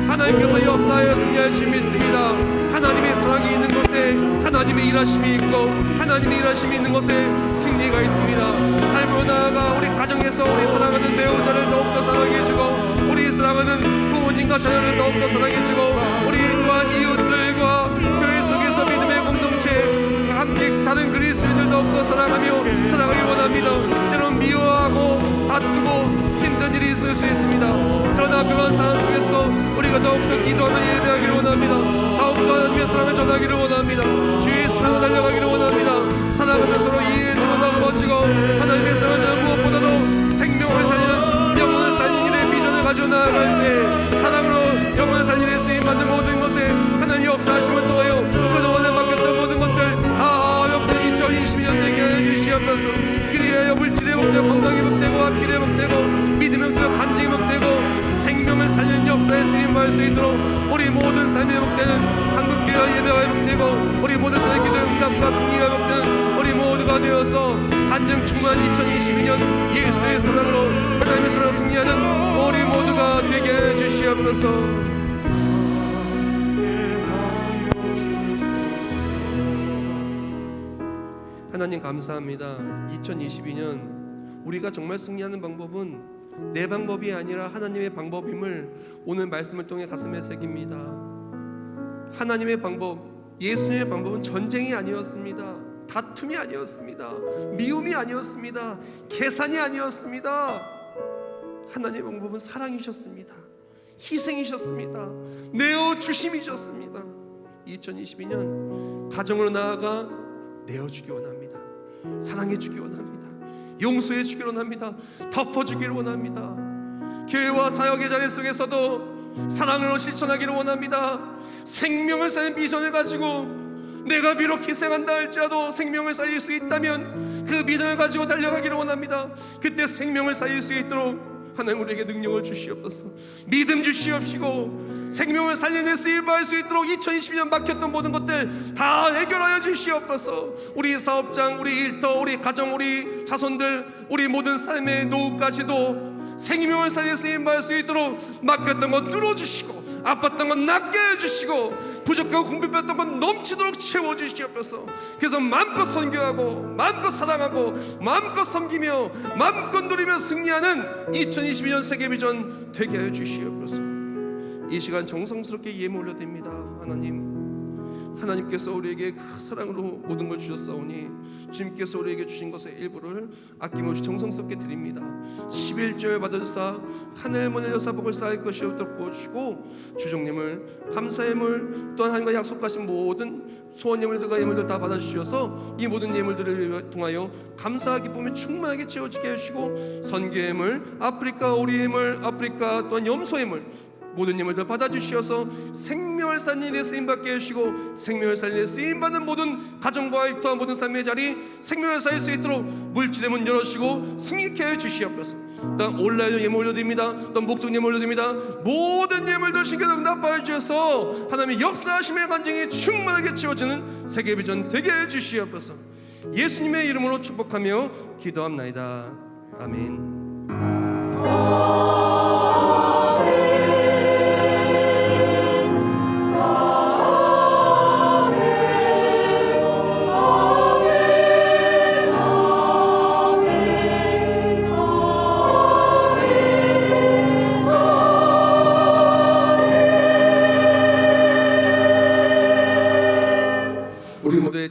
하나님께서 역사하여 승리할 줄 믿습니다. 하나님의 사랑이 있는 곳에 하나님의 일하심이 있고 하나님의 일하심이 있는 곳에 승리가 있습니다. 삶으로 나아가 우리 가정에서 우리 사랑하는 배우자를 더욱더 사랑해주고 우리 사랑하는 부모님과 자녀를 더욱더 사랑해주고 우리 또한 이웃들과 교회 속에서 믿음의 공동체 함께 다른 그리스도인들 더욱더 사랑하며 살아가길 원합니다. 때론 미워하고 다투고 힘든 일이 있을 수 있습니다. 그러나 그런 상황 속에서 우리가 더욱더 기도하며 예배하기를 원합니다. 더욱더 하나님의 사랑을 전하기를 원합니다. 주의 사랑을 달려가기를 원합니다. 사랑하면서 서로 이해해주고 나눠지고 하나님의 사랑을 전하는 무엇보다도 생명을 살리는 영혼을 살리는 일의 비전을 가지고 나아갈 때 사랑으로 영혼을 살리는 쓰임받는 모든 것에 하나님 역사하심을 통하여 그동안에 맡겼던 모든 것들 다 역대 2022년 되게 하여 주시옵소서. 그리하여 물질의 복되고 건강의 복되고 앞길의 복되고 믿음의 복되고 간증의 복되고 생명을 살리는 역사에 쓰임받을 수 있도록 우리 모든 삶의 복되는 한국교회 예배가 회복되고 우리 모든 삶의 기도의 응답과 승리가 회복되는 우리 모두가 되어서 간증 충만 2022년 예수의 사랑으로 하나님의 사랑으로 승리하는 우리 모두가 되게 해주시옵소서. 하나님 감사합니다. 2022년 우리가 정말 승리하는 방법은 내 방법이 아니라 하나님의 방법임을 오늘 말씀을 통해 가슴에 새깁니다. 하나님의 방법, 예수님의 방법은 전쟁이 아니었습니다. 다툼이 아니었습니다. 미움이 아니었습니다. 계산이 아니었습니다. 하나님의 방법은 사랑이셨습니다. 희생이셨습니다. 내어주심이셨습니다. 2022년 가정으로 나아가 내어주기 원합니다. 사랑해주기 원합니다. 용서해주기 원합니다. 덮어주기를 원합니다. 교회와 사역의 자리 속에서도 사랑으로 실천하기를 원합니다. 생명을 사는 비전을 가지고 내가 비록 희생한다 할지라도 생명을 살릴 수 있다면 그 비전을 가지고 달려가기를 원합니다. 그때 생명을 살릴 수 있도록 하나님 우리에게 능력을 주시옵소서. 믿음 주시옵시고 생명을 살리는 쓰임받을 수 있도록 2022년 막혔던 모든 것들 다 해결하여 주시옵소서. 우리 사업장, 우리 일터, 우리 가정, 우리 자손들, 우리 모든 삶의 노후까지도 생명을 살리는 쓰임받을 수 있도록 막혔던 것 뚫어주시고 아팠던 것 낫게 해주시고 부족하고 궁핍했던 것 넘치도록 채워주시옵소서. 그래서 마음껏 선교하고 마음껏 사랑하고 마음껏 섬기며 마음껏 누리며 승리하는 2022년 세계비전 되게 하여 주시옵소서. 이 시간 정성스럽게 예물 올려드립니다. 하나님께서 우리에게 그 사랑으로 모든 걸 주셨사오니 주님께서 우리에게 주신 것의 일부를 아낌없이 정성스럽게 드립니다. 11조에 받으사 하늘문을 여사 복을 쌓을 것이 없도록 부어주시고 주종님을 감사의 물 또한 하나님과 약속하신 모든 소원 예물들과 예물들 다 받아주셔서 이 모든 예물들을 통하여 감사 기쁨이 충만하게 채워지게 해주시고 선교 예물, 아프리카 오리 예물, 아프리카 또한 염소 예물 모든 예물들 받아주시어서 생명을 살리는 일에 쓰임받게 해주시고 생명을 살리는 일에 쓰임받는 모든 가정과 일터와 모든 삶의 자리 생명을 살릴 수 있도록 물질의 문 열어주시고 승리케 해주시옵소서. 또한 온라인 예물 올려드립니다. 또한 목적 예물 올려드립니다. 모든 예물들 신께서 응답하여 주셔서 하나님의 역사하심의 간증이 충만하게 채워지는 세계비전 되게 해주시옵소서. 예수님의 이름으로 축복하며 기도합나이다. 아멘. 우리 모두의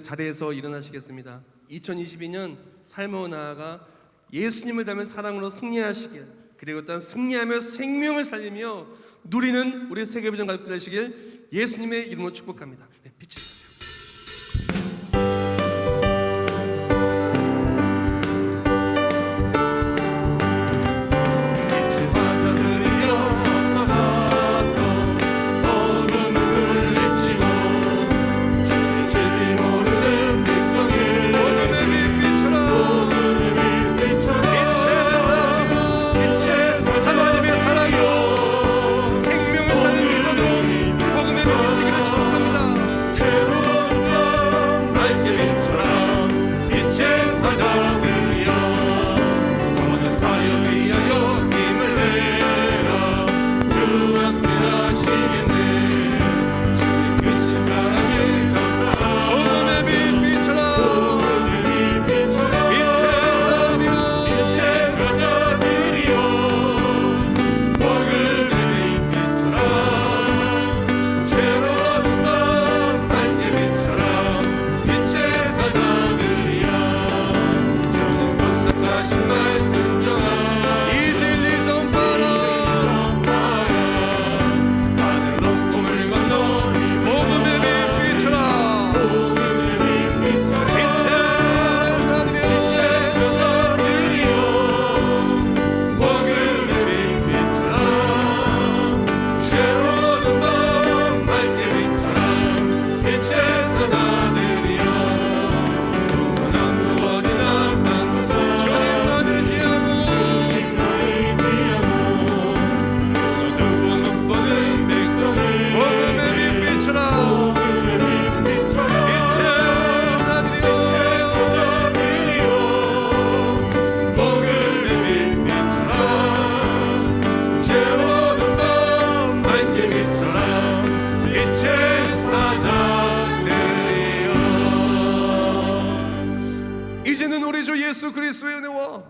자리에서 일어나시겠습니다. 2022년 삶으로 나아가 예수님을 닮은 사랑으로 승리하시길, 그리고 또한 승리하며 생명을 살리며 누리는 우리 세계비전 가족들 되시길 예수님의 이름으로 축복합니다. 네, 빛이 이제는 우리 주 예수 그리스도의 은혜와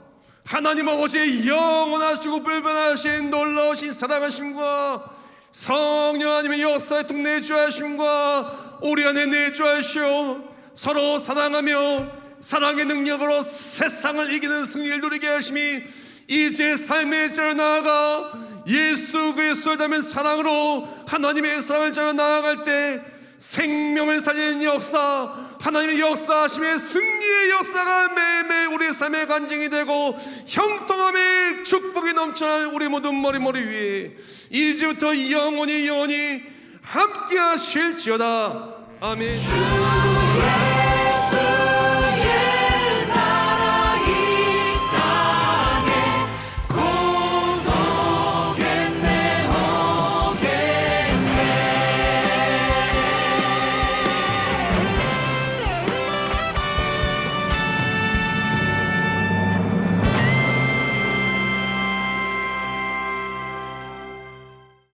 하나님 아버지의 영원하시고 불변하신 놀라우신 사랑하심과 성령 하나님의 역사에 통 내주하심과 우리 안에 내주하시오 서로 사랑하며 사랑의 능력으로 세상을 이기는 승리를 누리게 하심이 이제 삶의 자로 나아가 예수 그리스도를 닮은 사랑으로 하나님의 사랑을 자로 나아갈 때 생명을 살리는 역사, 하나님의 역사하심의 승리의 역사가 매일매일 우리의 삶의 간증이 되고 형통함의 축복이 넘쳐날 우리 모든 머리 위에 이제부터 영원히 함께 하실지어다. 아멘.